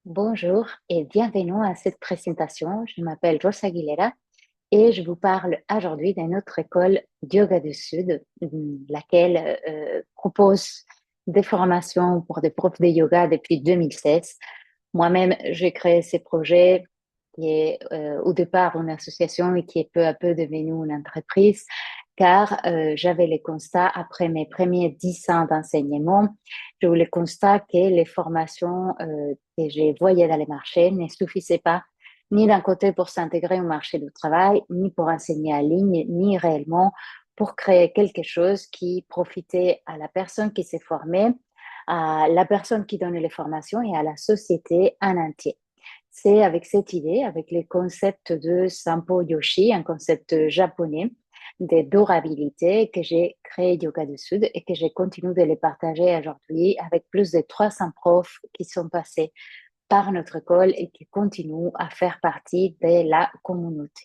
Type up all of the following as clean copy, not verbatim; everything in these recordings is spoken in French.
Bonjour et bienvenue à cette présentation. Je m'appelle Rosa Aguilera et je vous parle aujourd'hui de notre école Yoga du Sud, laquelle propose des formations pour des profs de yoga depuis 2016. Moi-même, j'ai créé ce projet qui est au départ une association et qui est peu à peu devenue une entreprise, car j'avais le constat, après mes premiers 10 ans d'enseignement, j'ai eu le constat que les formations que je voyais dans les marchés ne suffisaient pas, ni d'un côté pour s'intégrer au marché du travail, ni pour enseigner en ligne, ni réellement pour créer quelque chose qui profitait à la personne qui s'est formée, à la personne qui donne les formations et à la société en entier. C'est avec cette idée, avec les concepts de Sampo Yoshi, un concept japonais de durabilité, que j'ai créé Yoga du Sud et que je continue de les partager aujourd'hui avec plus de 300 profs qui sont passés par notre école et qui continuent à faire partie de la communauté.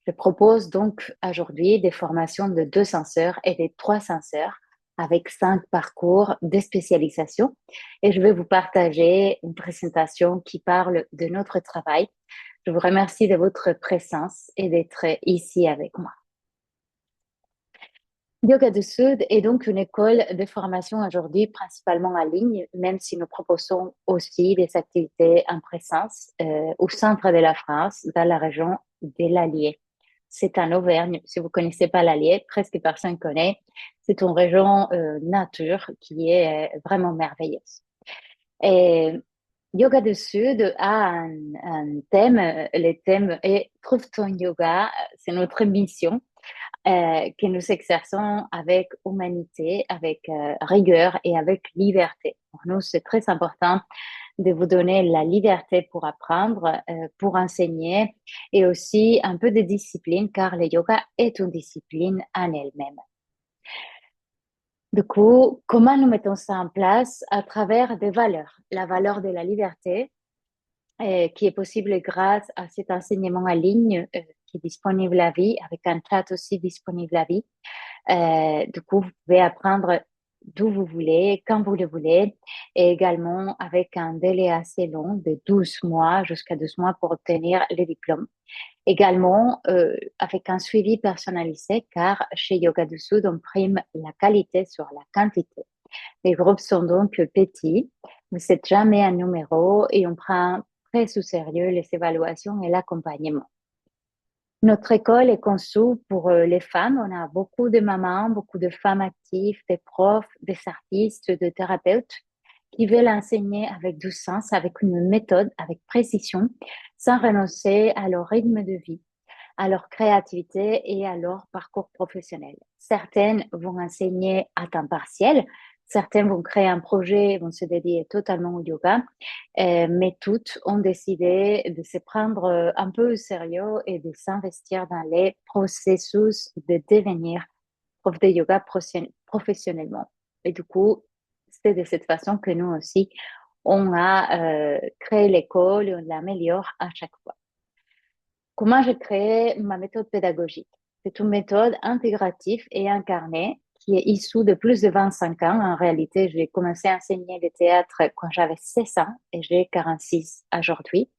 Je propose donc aujourd'hui des formations de 200 heures et de 300 heures avec 5 parcours de spécialisation et je vais vous partager une présentation qui parle de notre travail. Je vous remercie de votre présence et d'être ici avec moi. Yoga du Sud est donc une école de formation aujourd'hui principalement en ligne, même si nous proposons aussi des activités en présence au centre de la France, dans la région de l'Allier. C'est en Auvergne. Si vous connaissez pas l'Allier, presque personne connaît. C'est une région nature qui est vraiment merveilleuse. Et Yoga du Sud a un thème. Le thème est Trouve ton yoga. C'est notre mission que nous exerçons avec humanité, avec rigueur et avec liberté. Pour nous, c'est très important de vous donner la liberté pour apprendre, pour enseigner et aussi un peu de discipline car le yoga est une discipline en elle-même. Du coup, comment nous mettons ça en place? À travers des valeurs. La valeur de la liberté, qui est possible grâce à cet enseignement en ligne qui est disponible à vie, avec un chat aussi disponible à vie. Du coup, vous pouvez apprendre d'où vous voulez, quand vous le voulez, et également avec un délai assez long de 12 mois jusqu'à 12 mois pour obtenir les diplômes. Également, avec un suivi personnalisé, car chez Yoga du Sud, on prime la qualité sur la quantité. Les groupes sont donc petits, vous n'êtes jamais un numéro et on prend très au sérieux les évaluations et l'accompagnement. Notre école est conçue pour les femmes. On a beaucoup de mamans, beaucoup de femmes actives, des profs, des artistes, des thérapeutes qui veulent enseigner avec du sens, avec une méthode, avec précision, sans renoncer à leur rythme de vie, à leur créativité et à leur parcours professionnel. Certaines vont enseigner à temps partiel, certaines vont créer un projet, vont se dédier totalement au yoga, mais toutes ont décidé de se prendre un peu au sérieux et de s'investir dans les processus de devenir prof de yoga professionnellement. Et du coup, c'est de cette façon que nous aussi, on a créé l'école et on l'améliore à chaque fois. Comment j'ai créé ma méthode pédagogique? C'est une méthode intégrative et incarnée qui est issue de plus de 25 ans. En réalité, j'ai commencé à enseigner le théâtre quand j'avais 16 ans et j'ai 46 aujourd'hui.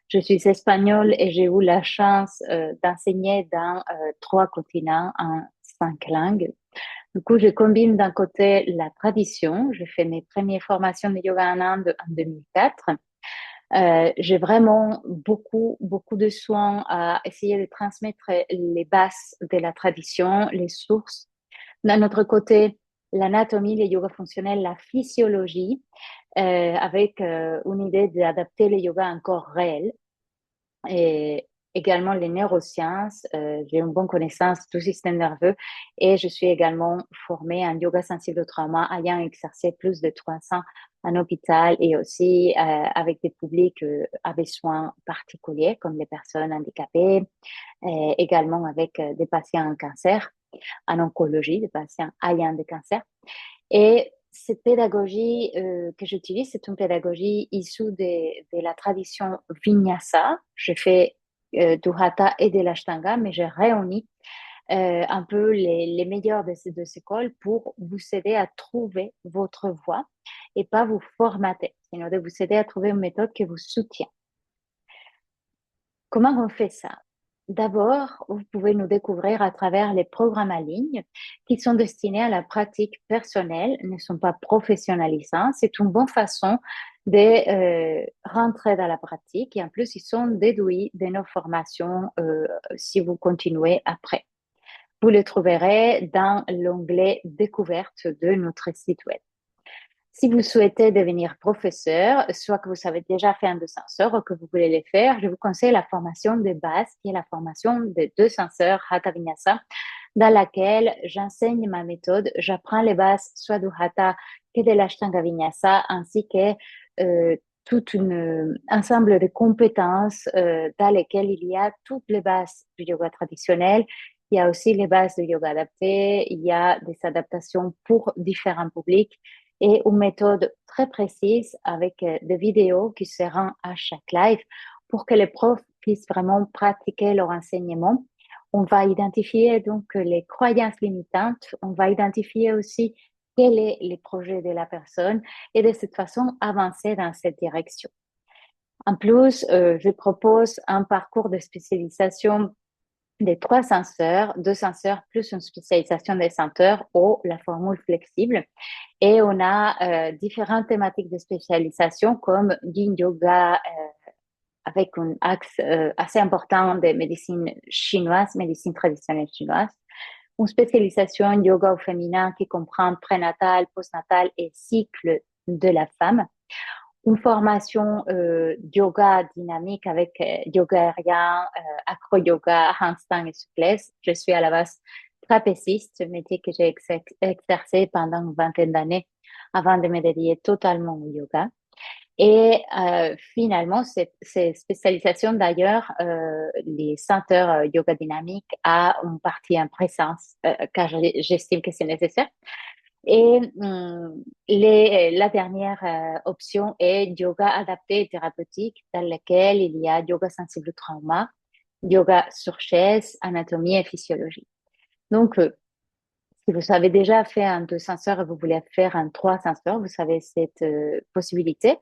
Je suis espagnole et j'ai eu la chance d'enseigner dans 3 continents en 5 langues. Du coup, je combine d'un côté la tradition. J'ai fait mes premières formations de yoga en Inde en 2004. J'ai vraiment beaucoup de soins à essayer de transmettre les bases de la tradition, les sources. D'un autre côté, l'anatomie, le yoga fonctionnel, la physiologie, avec une idée d'adapter le yoga à un corps réel. Et également les neurosciences. J'ai une bonne connaissance du système nerveux et je suis également formée en yoga sensible au trauma, ayant exercé plus de 300 en hôpital et aussi avec des publics à besoins particuliers comme les personnes handicapées, et également avec des patients en cancer, en oncologie, des patients ayant des cancers. Et cette pédagogie que j'utilise, c'est une pédagogie issue de la tradition Vinyasa. Je fais du Hatha et de l'Ashtanga, mais j'ai réuni un peu les meilleurs de ces deux écoles pour vous aider à trouver votre voie et pas vous formater, sinon de vous aider à trouver une méthode qui vous soutient. Comment on fait ça? D'abord, vous pouvez nous découvrir à travers les programmes en ligne qui sont destinés à la pratique personnelle, ne sont pas professionnalisants. C'est une bonne façon de rentrer dans la pratique et en plus, ils sont déduits de nos formations si vous continuez après. Vous le trouverez dans l'onglet découverte de notre site web. Si vous souhaitez devenir professeur, soit que vous avez déjà fait un deux censeurs ou que vous voulez les faire, je vous conseille la formation de base, qui est la formation des deux censeurs Hatha Vinyasa, dans laquelle j'enseigne ma méthode. J'apprends les bases soit du Hatha que de l'Ashtanga Vinyasa, ainsi que tout un ensemble de compétences dans lesquelles il y a toutes les bases du yoga traditionnel. Il y a aussi les bases du yoga adapté, il y a des adaptations pour différents publics et une méthode très précise avec des vidéos qui seront à chaque live pour que les profs puissent vraiment pratiquer leur enseignement. On va identifier donc les croyances limitantes, on va identifier aussi quels sont les projets de la personne et de cette façon avancer dans cette direction. En plus, je propose un parcours de spécialisation des trois censeurs, deux censeurs plus une spécialisation des censeurs ou la formule flexible. Et on a différentes thématiques de spécialisation comme Yin Yoga avec un axe assez important de médecine chinoise, médecine traditionnelle chinoise. Une spécialisation en yoga au féminin qui comprend prénatal, postnatal et cycle de la femme. Une formation yoga dynamique avec yoga aérien, acro-yoga, handstand et souplesse. Je suis à la base trapéziste, métier que j'ai exercé pendant une vingtaine d'années avant de me dédier totalement au yoga. Et finalement, ces spécialisations d'ailleurs, les centres yoga dynamique a une partie en présence, car j'estime que c'est nécessaire. Et la dernière option est yoga adapté et thérapeutique, dans lequel il y a yoga sensible au trauma, yoga sur chaise, anatomie et physiologie. Donc, si vous avez déjà fait un deux senseurs et vous voulez faire un trois senseurs, vous avez cette possibilité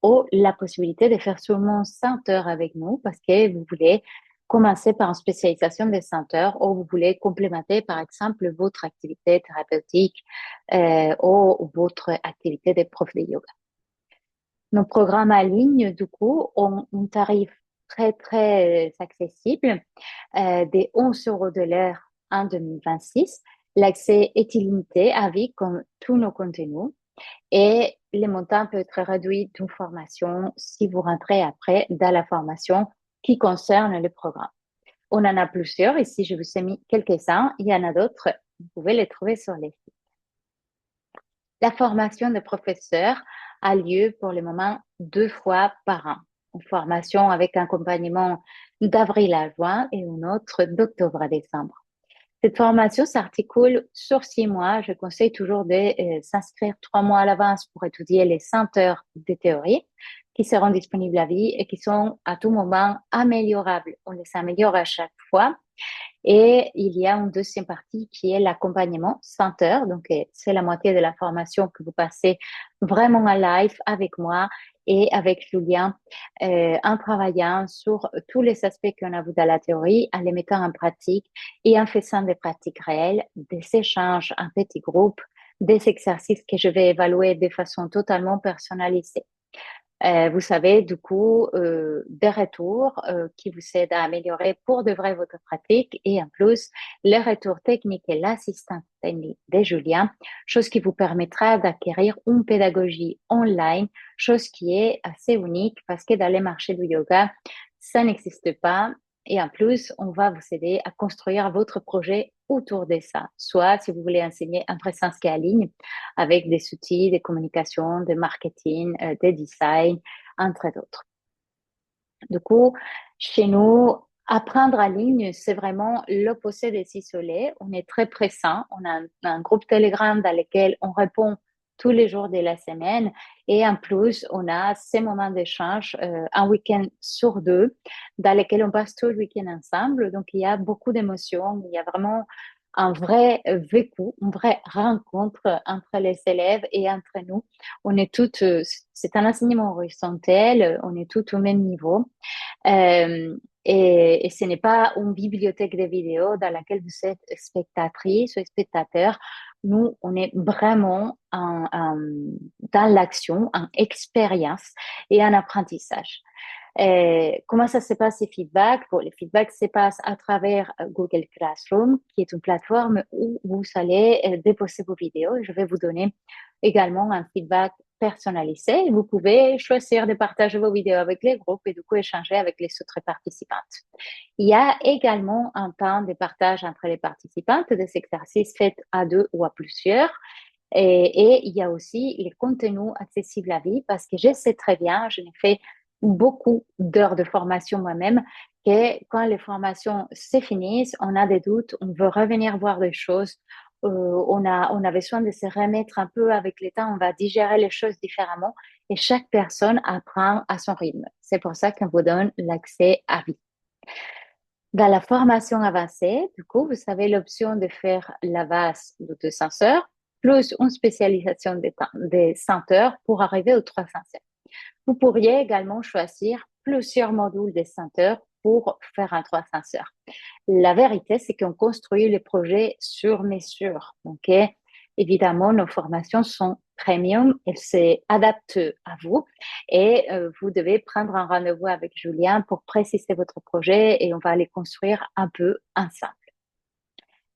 ou la possibilité de faire seulement 100 heures avec nous parce que vous voulez commencer par une spécialisation des 100 heures ou vous voulez complémenter, par exemple, votre activité thérapeutique ou votre activité de prof de yoga. Nos programmes en ligne, du coup, ont un tarif très, très accessible des 11 euros de l'heure en 2026. L'accès est illimité à vie comme tous nos contenus et le montant peut être réduit d'une formation si vous rentrez après dans la formation qui concerne le programme. On en a plusieurs. Ici, je vous ai mis quelques-uns. Il y en a d'autres. Vous pouvez les trouver sur les sites. La formation de professeur a lieu pour le moment 2 fois par an. Une formation avec un accompagnement d'avril à juin et une autre d'octobre à décembre. Cette formation s'articule sur 6 mois. Je conseille toujours de s'inscrire 3 mois à l'avance pour étudier les 100 heures de théorie qui seront disponibles à vie et qui sont à tout moment améliorables. On les améliore à chaque fois. Et il y a une deuxième partie qui est l'accompagnement 100 heures. Donc, c'est la moitié de la formation que vous passez vraiment en live avec moi et avec Julien en travaillant sur tous les aspects qu'on a vus dans la théorie, en les mettant en pratique et en faisant des pratiques réelles, des échanges en petits groupes, des exercices que je vais évaluer de façon totalement personnalisée. Vous savez, du coup, des retours qui vous aident à améliorer pour de vrai votre pratique et en plus, les retours techniques et l'assistance technique de Julien, chose qui vous permettra d'acquérir une pédagogie online, chose qui est assez unique parce que dans les marchés du yoga, ça n'existe pas. Et en plus, on va vous aider à construire votre projet autour de ça. Soit si vous voulez enseigner en présence qu'en ligne, avec des outils de communication, de marketing, de design, entre autres. Du coup, chez nous, apprendre en ligne, c'est vraiment l'opposé de s'isoler. On est très pressant. On a un groupe Telegram dans lequel on répond tous les jours de la semaine. Et en plus, on a ces moments d'échange, un week-end sur deux, dans lesquels on passe tout le week-end ensemble. Donc, il y a beaucoup d'émotions. Il y a vraiment un vrai vécu, une vraie rencontre entre les élèves et entre nous. On est toutes, c'est un enseignement horizontal, on est toutes au même niveau. Euh, et ce n'est pas une bibliothèque de vidéos dans laquelle vous êtes spectatrice ou spectateur. Nous, on est vraiment dans l'action, en expérience et en apprentissage. Comment ça se passe, ces feedbacks? Bon, les feedbacks se passent à travers Google Classroom, qui est une plateforme où vous allez déposer vos vidéos. Je vais vous donner également un feedback personnalisé. Vous pouvez choisir de partager vos vidéos avec les groupes et du coup échanger avec les autres participantes. Il y a également un temps de partage entre les participantes des exercices faits à deux ou à plusieurs. Et il y a aussi les contenus accessibles à vie parce que je sais très bien, je n'ai fait beaucoup d'heures de formation moi-même, que quand les formations se finissent, on a des doutes, on veut revenir voir des choses, on a besoin de se remettre un peu avec le temps, on va digérer les choses différemment et chaque personne apprend à son rythme. C'est pour ça qu'on vous donne l'accès à vie. Dans la formation avancée, du coup, vous avez l'option de faire la base de 200 heures plus une spécialisation des 100 heures pour arriver aux 300 heures. Vous pourriez également choisir plusieurs modules de 100 heures pour faire un 300 heures. La vérité, c'est qu'on construit les projets sur mesure. Donc, évidemment, nos formations sont premium, elles s'adaptent à vous et vous devez prendre un rendez-vous avec Julien pour préciser votre projet et on va les construire un peu ensemble.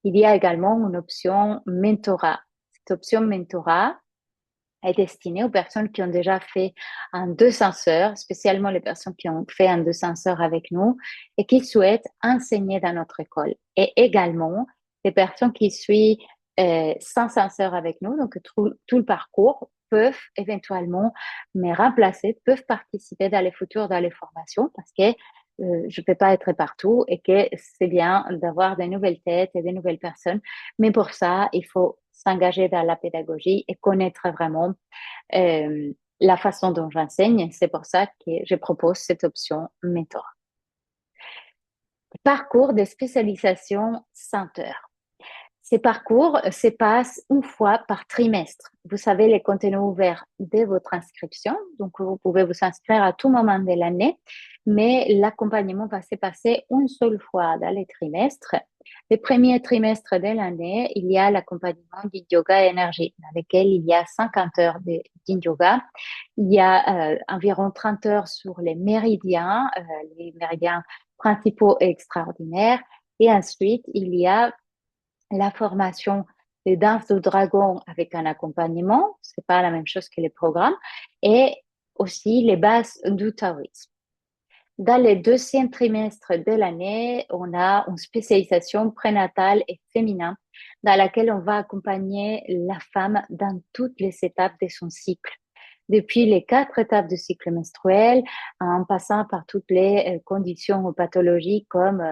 Il y a également une option mentorat. Cette option mentorat est destinée aux personnes qui ont déjà fait un 200 heures, spécialement les personnes qui ont fait un 200 heures avec nous et qui souhaitent enseigner dans notre école. Et également, les personnes qui suivent 500 heures avec nous, donc tout le parcours, peuvent éventuellement me remplacer, peuvent participer dans les futures, dans les formations, parce que je ne peux pas être partout et que c'est bien d'avoir des nouvelles têtes et des nouvelles personnes. Mais pour ça, il faut s'engager dans la pédagogie et connaître vraiment la façon dont j'enseigne. C'est pour ça que je propose cette option mentor. Parcours de spécialisation 100 heures. Ces parcours se passent une fois par trimestre. Vous savez, les contenus ouverts dès votre inscription. Donc, vous pouvez vous inscrire à tout moment de l'année, mais l'accompagnement va se passer une seule fois dans les trimestres. Le premier trimestre de l'année, il y a l'accompagnement du yoga énergie, dans lequel il y a 50 heures de yoga. Il y a environ 30 heures sur les méridiens principaux et extraordinaires. Et ensuite, il y a la formation de danse du dragon avec un accompagnement, c'est pas la même chose que les programmes, et aussi les bases du taoïsme. Dans le deuxième trimestre de l'année, on a une spécialisation prénatale et féminin dans laquelle on va accompagner la femme dans toutes les étapes de son cycle depuis les 4 étapes du cycle menstruel, en passant par toutes les conditions pathologiques comme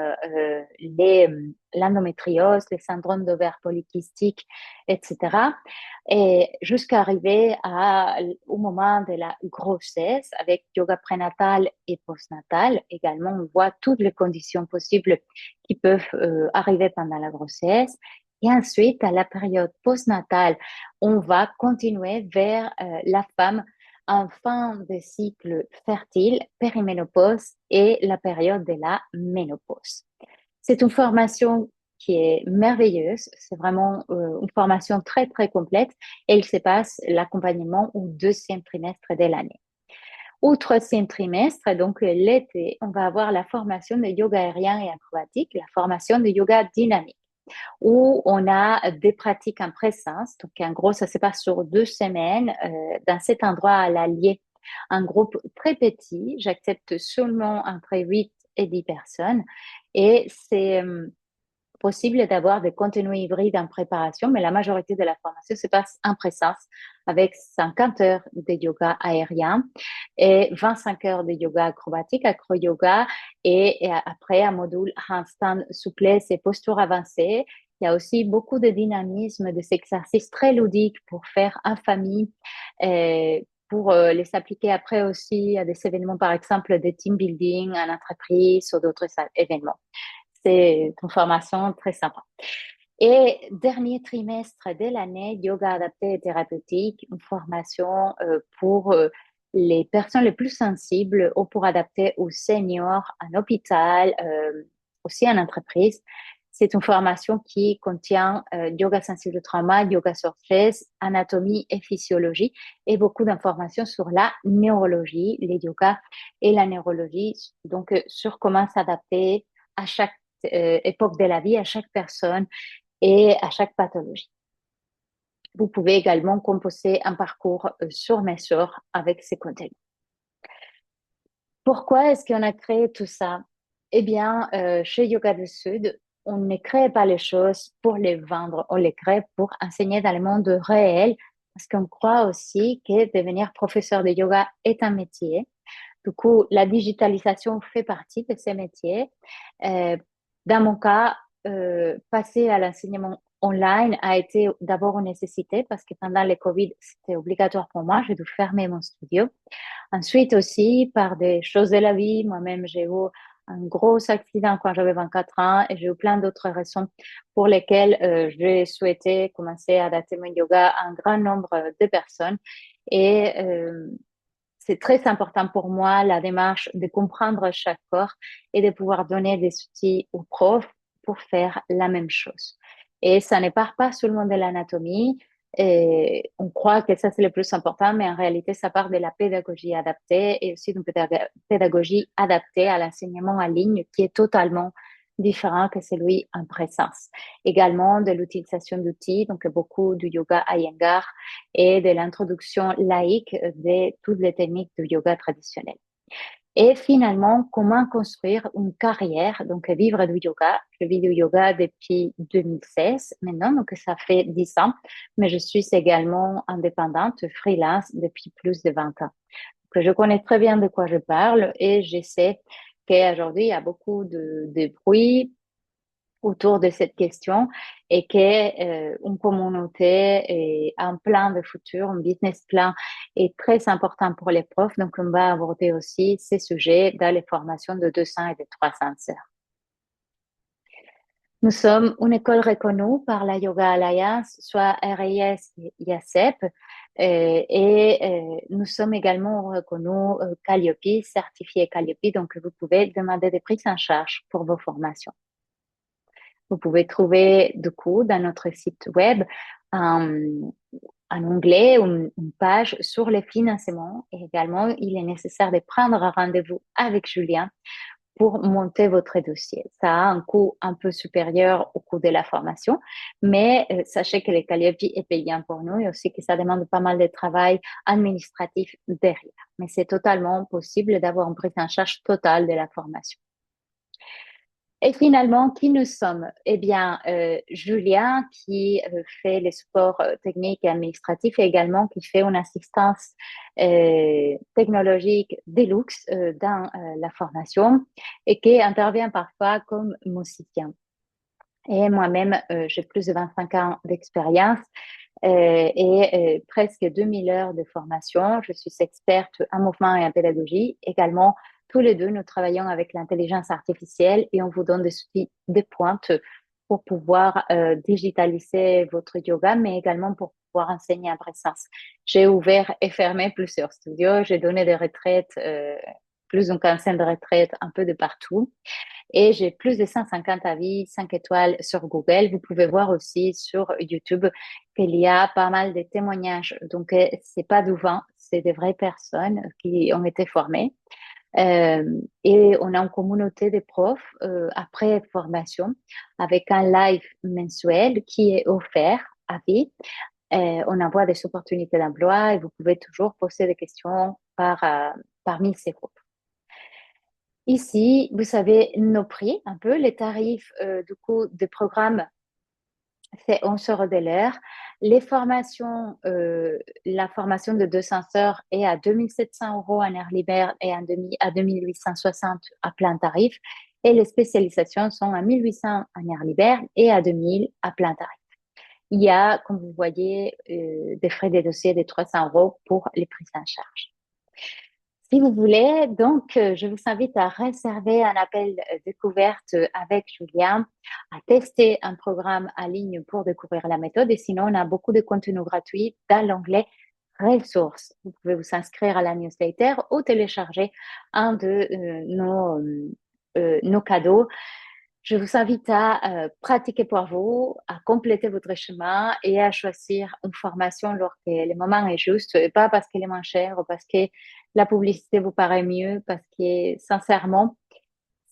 l'endométriose, les syndromes d'ovaires polykystiques, etc. Et jusqu'à arriver au moment de la grossesse avec yoga prénatal et postnatal. Également, on voit toutes les conditions possibles qui peuvent arriver pendant la grossesse. Et ensuite, à la période postnatale, on va continuer vers la femme en fin de cycle fertile, périménopause et la période de la ménopause. C'est une formation qui est merveilleuse. C'est vraiment une formation très, très complète et il se passe l'accompagnement au deuxième trimestre de l'année. Au troisième trimestre, donc l'été, on va avoir la formation de yoga aérien et acrobatique, la formation de yoga dynamique où on a des pratiques en présence. Donc, en gros, ça se passe sur 2 semaines dans cet endroit à l'Allier. Un groupe très petit, j'accepte seulement entre 8 et 10 personnes. Et c'est possible d'avoir des contenus hybrides en préparation, mais la majorité de la formation se passe en présence avec 50 heures de yoga aérien et 25 heures de yoga acrobatique, acro-yoga et après un module handstand souplesse et posture avancée Il y a aussi beaucoup de dynamisme, des exercices très ludiques pour faire en famille, pour les appliquer après aussi à des événements, par exemple, de team building en entreprise ou d'autres événements. C'est une formation très sympa. Et dernier trimestre de l'année, yoga adapté et thérapeutique, une formation pour les personnes les plus sensibles ou pour adapter aux seniors en hôpital, aussi en entreprise. C'est une formation qui contient yoga sensible au trauma, yoga sur stress, anatomie et physiologie et beaucoup d'informations sur la neurologie, les yogas et la neurologie, donc sur comment s'adapter à chaque époque de la vie, à chaque personne et à chaque pathologie. Vous pouvez également composer un parcours sur mesure avec ces contenus. Pourquoi est-ce qu'on a créé tout ça? Eh bien, chez Yoga du Sud, on ne crée pas les choses pour les vendre, on les crée pour enseigner dans le monde réel, parce qu'on croit aussi que devenir professeur de yoga est un métier. Du coup, la digitalisation fait partie de ces métiers. Euh, dans mon cas, passer à l'enseignement online a été d'abord une nécessité parce que pendant le Covid, c'était obligatoire pour moi. J'ai dû fermer mon studio. Ensuite aussi, par des choses de la vie, moi-même, j'ai eu un gros accident quand j'avais 24 ans et j'ai eu plein d'autres raisons pour lesquelles j'ai souhaité commencer à adapter mon yoga à un grand nombre de personnes. Et c'est très important pour moi, la démarche de comprendre chaque corps et de pouvoir donner des outils aux profs pour faire la même chose. Et ça ne part pas seulement de l'anatomie. Et on croit que ça, c'est le plus important, mais en réalité, ça part de la pédagogie adaptée et aussi d'une pédagogie adaptée à l'enseignement en ligne qui est totalement différent que celui en présence. Également de l'utilisation d'outils, donc beaucoup du yoga Iyengar et de l'introduction laïque de toutes les techniques du yoga traditionnel. Et finalement, comment construire une carrière, donc vivre du yoga. Je vis du yoga depuis 2016 maintenant, donc ça fait 10 ans, mais je suis également indépendante, freelance depuis plus de 20 ans. Donc, je connais très bien de quoi je parle et je sais qu'aujourd'hui, il y a beaucoup de bruit autour de cette question et que une communauté et un plan de futur, un business plan est très important pour les profs. Donc, on va aborder aussi ces sujets dans les formations de 200 et de 300 heures. Nous sommes une école reconnue par la Yoga Alliance, soit RIS et IACEP, et nous sommes également reconnus Calliope, certifiés Calliope, donc vous pouvez demander des prises en charge pour vos formations. Vous pouvez trouver du coup dans notre site web un onglet ou une page sur les financements. Et également, il est nécessaire de prendre un rendez-vous avec Julien pour monter votre dossier. Ça a un coût un peu supérieur au coût de la formation, mais sachez que le Calliope est payant pour nous et aussi que ça demande pas mal de travail administratif derrière. Mais c'est totalement possible d'avoir une prise en charge totale de la formation. Et finalement, qui nous sommes? Eh bien, Julien, qui fait les supports techniques et administratifs et également qui fait une assistance technologique deluxe dans la formation et qui intervient parfois comme musicien. Et moi-même, j'ai plus de 25 ans d'expérience et presque 2000 heures de formation. Je suis experte en mouvement et en pédagogie. Également, tous les deux, nous travaillons avec l'intelligence artificielle et on vous donne des outils de pointe pour pouvoir digitaliser votre yoga, mais également pour pouvoir enseigner en présence. J'ai ouvert et fermé plusieurs studios. J'ai donné des retraites, plus d'une quinzaine de retraites un peu de partout. Et j'ai plus de 150 avis 5 étoiles sur Google. Vous pouvez voir aussi sur YouTube qu'il y a pas mal de témoignages. Donc, c'est pas du vent, c'est des vraies personnes qui ont été formées. Et on a une communauté de profs après formation avec un live mensuel qui est offert à vie. On envoie des opportunités d'emploi et vous pouvez toujours poser des questions parmi ces groupes. Ici, vous savez nos prix, un peu les tarifs du coup des programmes, c'est 11 euros de l'heure. Les formations, la formation de 200 heures est à 2700 euros en heure libre et à 2860 à plein tarif. et les spécialisations sont à 1 800 en air libre et à 2 000 à plein tarif. Il y a, comme vous voyez, des frais de dossier de 300 € pour les prises en charge. Si vous voulez, donc, je vous invite à réserver un appel découverte avec Julien, à tester un programme en ligne pour découvrir la méthode. Et sinon, on a beaucoup de contenu gratuit dans l'onglet ressources. Vous pouvez vous inscrire à la newsletter ou télécharger un de nos cadeaux. Je vous invite à pratiquer pour vous, à compléter votre chemin et à choisir une formation lorsque le moment est juste, et pas parce qu'elle est moins chère ou parce que la publicité vous paraît mieux, parce que sincèrement,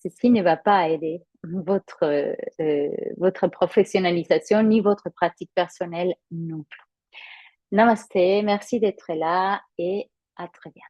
ceci ne va pas aider votre professionnalisation ni votre pratique personnelle non plus. Namasté, merci d'être là et à très bientôt.